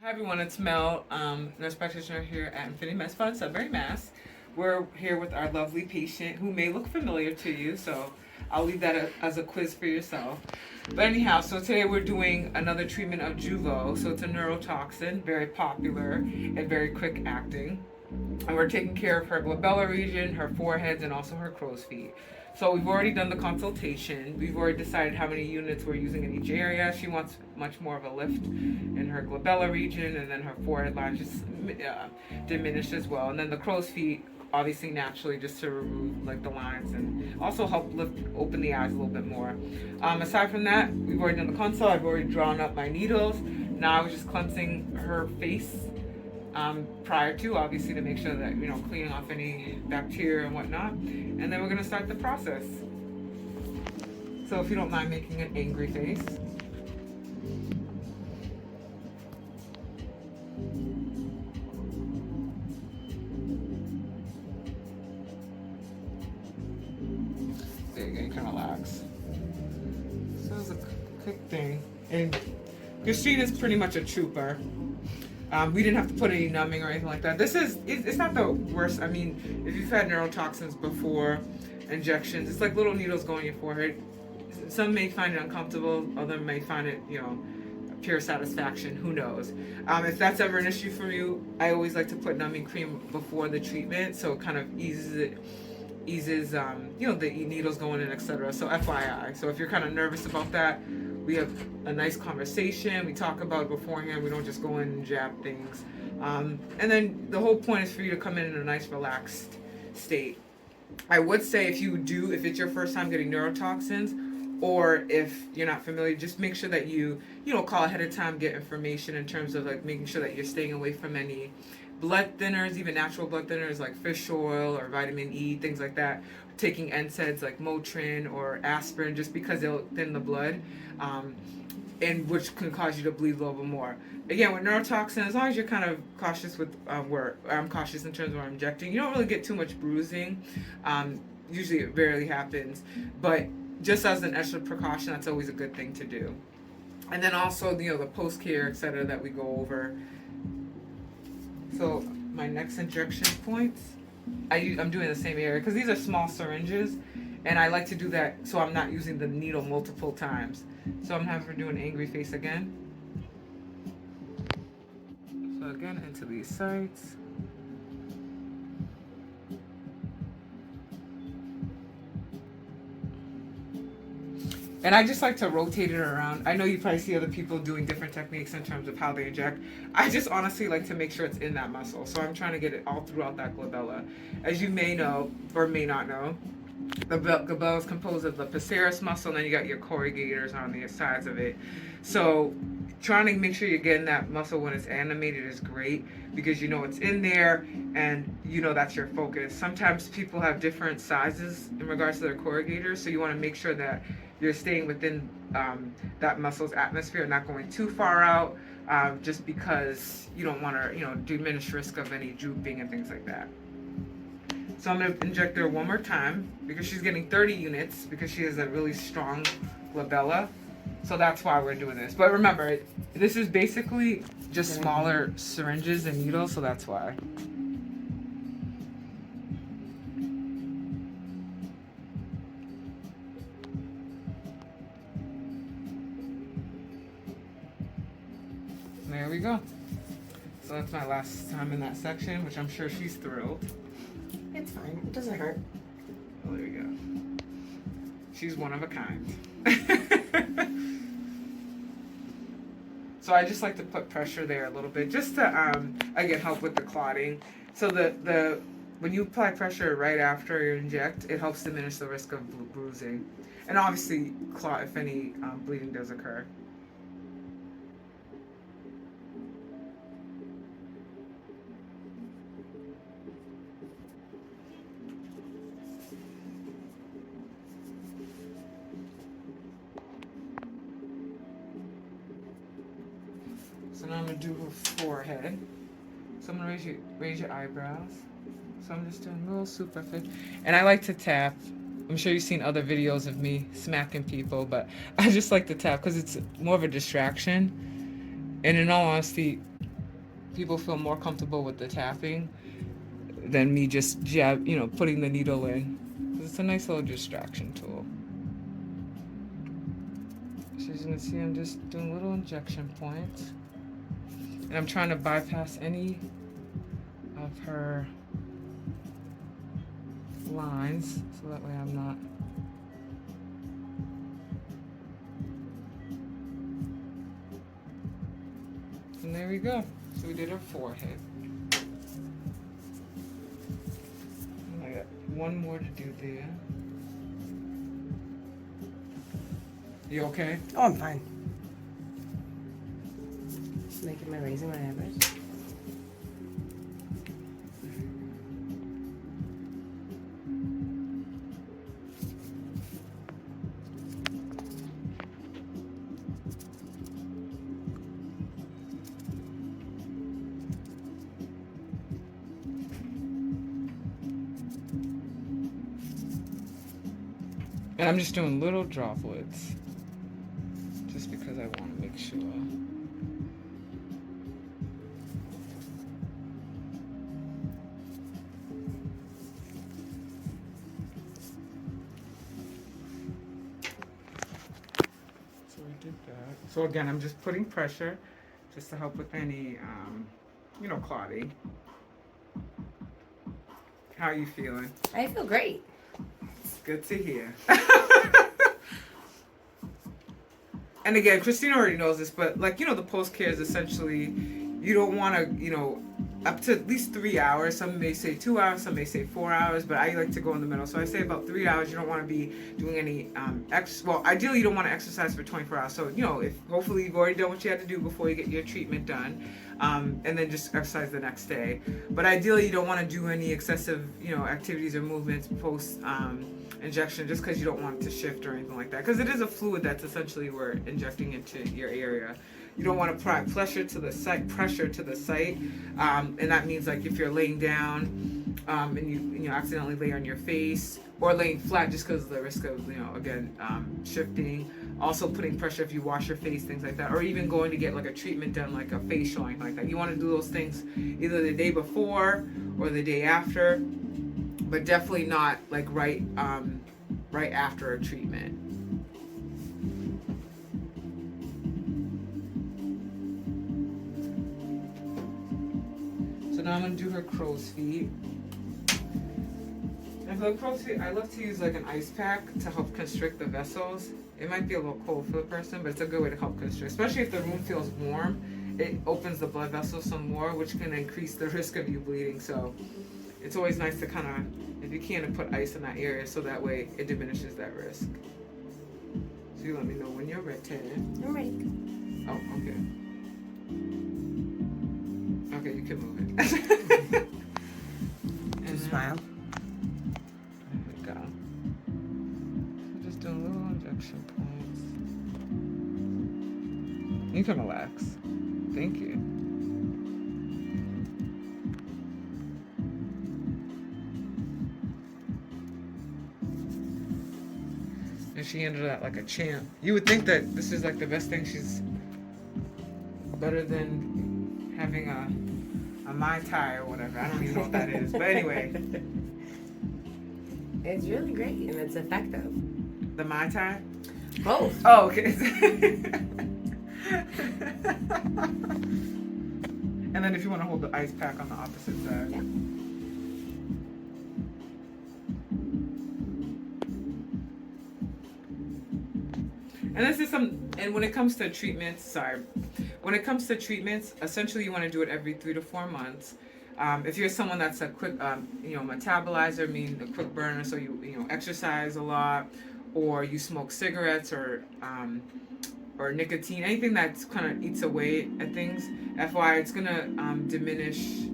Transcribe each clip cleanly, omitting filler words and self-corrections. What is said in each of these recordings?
Hi everyone, it's Mel, nurse practitioner here at Infinity MedSpa in Sudbury, Mass. We're here with our lovely patient who may look familiar to you, so I'll leave that as a quiz for yourself. But anyhow, so today we're doing another treatment of Jeuveau. So it's a neurotoxin, very popular and very quick acting. And we're taking care of her glabella region, her foreheads, and also her crow's feet. So we've already done the consultation. We've already decided how many units we're using in each area. She wants much more of a lift in her glabella region, and then her forehead line just diminished as well. And then the crow's feet, obviously naturally, just to remove like the lines and also help lift open the eyes a little bit more. Aside from that, we've already done the consult. I've already drawn up my needles. Now I was just cleansing her face prior to, obviously, to make sure that, cleaning off any bacteria and whatnot. And then we're going to start the process. So if you don't mind making an angry face. There you go, you can relax. So it's a quick thing. And Christine is pretty much a trooper. We didn't have to put any numbing or anything like that. It's not the worst. I mean, if you've had neurotoxins before, injections, it's like little needles going in your forehead. Some may find it uncomfortable, others may find it, pure satisfaction. Who knows? If that's ever an issue for you, I always like to put numbing cream before the treatment, so it kind of eases the needles going in, etc. So FYI. So if you're kind of nervous about that, we have a nice conversation. We talk about it beforehand. We don't just go in and jab things. And then the whole point is for you to come in a nice relaxed state. I would say if it's your first time getting neurotoxins, or if you're not familiar, just make sure that you call ahead of time, get information in terms of like making sure that you're staying away from any blood thinners, even natural blood thinners like fish oil or vitamin E, things like that. Taking NSAIDs like Motrin or aspirin just because they'll thin the blood, and which can cause you to bleed a little bit more. Again, with neurotoxin, as long as you're kind of cautious with where I'm cautious in terms of where I'm injecting, you don't really get too much bruising. Usually it rarely happens, but just as an extra precaution, that's always a good thing to do. And then also, the post care, etc., that we go over. So my next injection points, I'm doing the same area because these are small syringes, and I like to do that so I'm not using the needle multiple times. So I'm having her do an angry face again. So again, into these sites. And I just like to rotate it around. I know you probably see other people doing different techniques in terms of how they inject. I just honestly like to make sure it's in that muscle. So I'm trying to get it all throughout that glabella. As you may know, or may not know, the glabella is composed of the psoas muscle, and then you got your corrugators on the sides of it. So trying to make sure you're getting that muscle when it's animated is great because it's in there and that's your focus. Sometimes people have different sizes in regards to their corrugators, so you want to make sure that you're staying within that muscle's atmosphere, not going too far out, just because you don't want to, diminish risk of any drooping and things like that. So I'm going to inject her one more time because she's getting 30 units because she has a really strong glabella. So that's why we're doing this. But remember, this is basically just smaller syringes and needles, so that's why. There we go. So that's my last time in that section, which I'm sure she's thrilled. It's fine. It doesn't hurt. Oh, there you go. She's one of a kind. So I just like to put pressure there a little bit, just to again help with the clotting. So when you apply pressure right after you inject, it helps diminish the risk of bruising, and obviously clot if any bleeding does occur. So now I'm gonna do her forehead. So I'm gonna raise your eyebrows. So I'm just doing a little superficial. And I like to tap. I'm sure you've seen other videos of me smacking people, but I just like to tap because it's more of a distraction. And in all honesty, people feel more comfortable with the tapping than me just putting the needle in. It's a nice little distraction tool. So as you can see, I'm just doing little injection points. And I'm trying to bypass any of her lines, so that way I'm not. And there we go. So we did her forehead. And I got one more to do there. You okay? Oh, I'm fine. Just raising my eyebrows. And I'm just doing little droplets, just because I want to make sure. So we did that. So again, I'm just putting pressure, just to help with any, clotting. How are you feeling? I feel great. Good to hear. And again, Christina already knows this, but the post care is essentially, you don't want to, up to at least 3 hours. Some may say 2 hours, some may say 4 hours, but I like to go in the middle. So I say about 3 hours. You don't want to be doing any ideally you don't want to exercise for 24 hours. So, if hopefully you've already done what you had to do before you get your treatment done. And then just exercise the next day. But ideally you don't want to do any excessive, activities or movements post injection, just because you don't want it to shift or anything like that, because it is a fluid that's essentially we're injecting into your area. You don't want to apply pressure to the site, and that means if you're laying down and you accidentally lay on your face, or laying flat just because of the risk of shifting. Also putting pressure if you wash your face, things like that, or even going to get a treatment done, like a facial or anything like that. You want to do those things either the day before or the day after, but definitely not right after a treatment. So now I'm gonna do her crow's feet. And for the crow's feet, I love to use an ice pack to help constrict the vessels. It might be a little cold for the person, but it's a good way to help constrict, especially if the room feels warm. It opens the blood vessels some more, which can increase the risk of you bleeding. So it's always nice to kind of, if you can, to put ice in that area, so that way it diminishes that risk. So you let me know when you're ready. I'm ready. Oh, okay. Okay, you can move it. And Smile. There we go. So just doing little injection points. You can relax. Thank you. And she ended up like a champ. You would think that this is the best thing. She's better than having a Mai Tai or whatever. I don't even know what that is. But anyway. It's really great and it's effective. The Mai Tai? Both. Oh, okay. And then if you want to hold the ice pack on the opposite side. Yeah. And this is and when it comes to treatments, essentially you want to do it every 3 to 4 months. If you're someone that's a quick, metabolizer, meaning a quick burner, so you exercise a lot, or you smoke cigarettes or nicotine, anything that's kind of eats away at things, FYI, it's gonna diminish,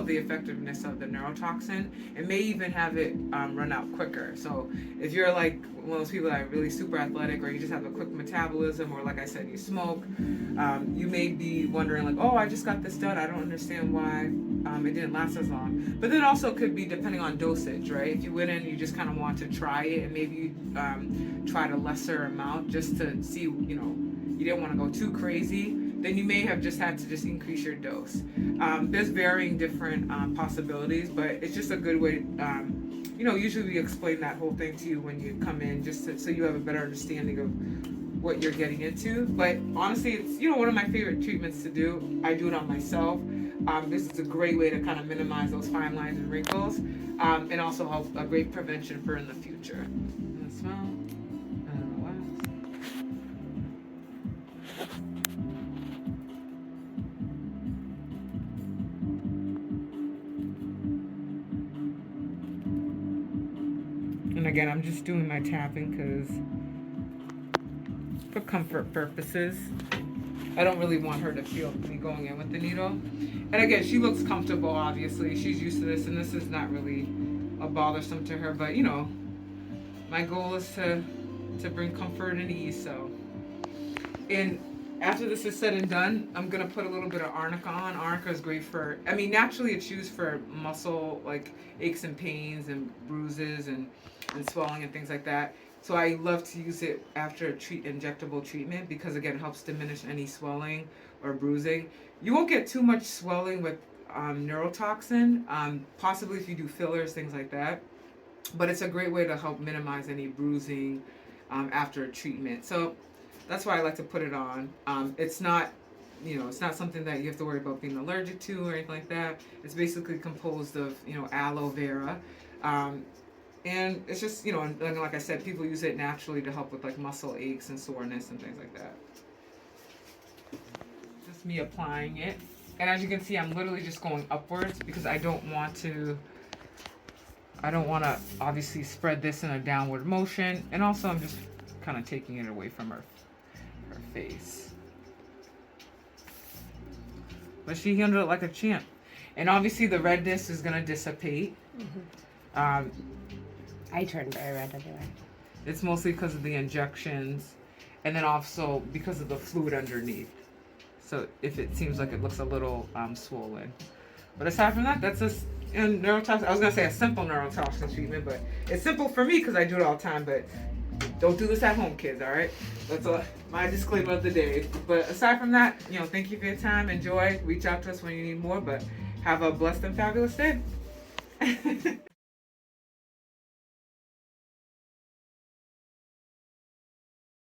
the effectiveness of the neurotoxin. It may even have it run out quicker. So if you're one of those people that are really super athletic, or you just have a quick metabolism, or like I said, you smoke, you may be wondering oh, I just got this done, I don't understand why it didn't last as long. But then also could be depending on dosage, right? If you went in and you just kind of want to try it, and maybe you tried a lesser amount just to see, you didn't want to go too crazy. then you may have just had to just increase your dose. There's varying different possibilities, but it's just a good way. Usually we explain that whole thing to you when you come in, so you have a better understanding of what you're getting into. But honestly, it's one of my favorite treatments to do. I do it on myself. This is a great way to kind of minimize those fine lines and wrinkles, and also help a great prevention for in the future. And the smell, and the wax. And again, I'm just doing my tapping because for comfort purposes. I don't really want her to feel me going in with the needle. And again, she looks comfortable, obviously. She's used to this, and this is not really bothersome to her. But, my goal is to bring comfort and ease. So, and after this is said and done, I'm going to put a little bit of arnica on. Arnica is great for, naturally it's used for muscle, like aches and pains and bruises and swelling and things like that. So I love to use it after a injectable treatment because, again, it helps diminish any swelling or bruising. You won't get too much swelling with neurotoxin, possibly if you do fillers, things like that. But it's a great way to help minimize any bruising after a treatment. So that's why I like to put it on. It's not, it's not something that you have to worry about being allergic to or anything like that. It's basically composed of, aloe vera. And it's just, and like I said, people use it naturally to help with like muscle aches and soreness and things like that. Just me applying it. And as you can see, I'm literally just going upwards because I don't want to obviously spread this in a downward motion. And also I'm just kind of taking it away from her face. But she handled it like a champ. And obviously the redness is going to dissipate. Mm-hmm. I turned very red everywhere. It's mostly because of the injections and then also because of the fluid underneath. So if it seems like it looks a little swollen. But aside from that, that's just neurotoxin. I was going to say a simple neurotoxin treatment, but it's simple for me because I do it all the time. But don't do this at home, kids, all right? That's my disclaimer of the day. But aside from that, thank you for your time. Enjoy. Reach out to us when you need more. But have a blessed and fabulous day.